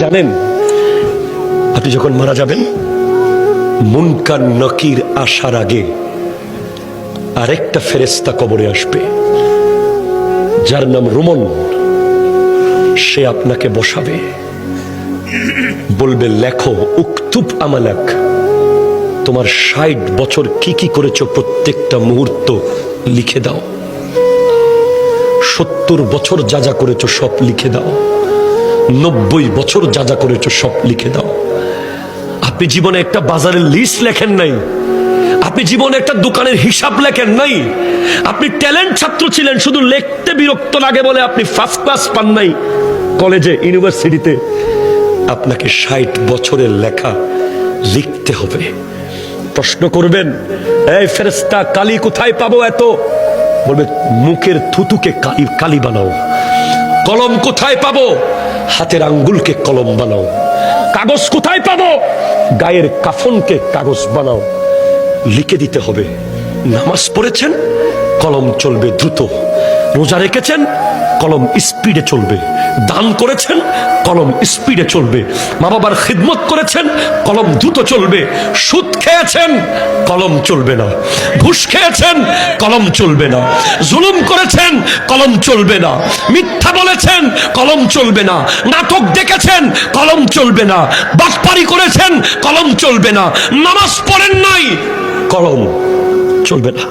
জানেন আপনি যখন মারা যাবেন মুনকার নকির আসার আগে আরেকটা ফেরেশতা কবরে আসবে, যার নাম রুমন। সে আপনাকে বসাবে, বলবে লেখো, উকতুব আমালাক, তোমার ৬০ বছর কি কি করেছো প্রত্যেকটা মুহূর্ত লিখে দাও। ৭০ বছর যা যা করেছো সব লিখে দাও। ৯০ বছর যা যা করেছো সব লিখে দাও। আপনি জীবনে একটা বাজারের লিস্ট লেখেন নাই, আপনি জীবনে একটা দোকানের হিসাব লেখেন নাই, আপনি ট্যালেন্ট ছাত্র ছিলেন, শুধু লিখতে বিরক্ত লাগে বলে আপনি ফার্স্ট ক্লাস পান নাই কলেজে, ইউনিভার্সিটিতে। আপনাকে ৬০ বছরের লেখা লিখতে হবে। প্রশ্ন করবেন, এই ফেরেশতা কালি কোথায় পাবো এত? বলবে মুখের থুতুকে কালি বানাও। কলম কোথায় পাবো? হাতের আঙ্গুলকে কলম বানাও। কাগজ কোথায় পাবো? গায়ের কাফনকে কাগজ বানাও। লিখে দিতে হবে। নামাজ পড়েছেন, কলম চলবে দ্রুত। রোজা রেখেছেন, কলম স্পিডে চলবে। দান করেছেন, কলম স্পিডে চলবে। মা বাবার খিদমত করেছেন, কলম দ্রুত চলবে। সুদ খেয়েছেন, কলম চলবে না। ঘুষ খেয়েছেন, কলম চলবে না। জুলুম করেছেন, কলম চলবে না। মিথ্যা বলেছেন, কলম চলবে না। নাটক দেখেছেন, কলম চলবে না। বাটপারি করেছেন, কলম চলবে না। নামাজ পড়েন নাই, কলম চলবে না।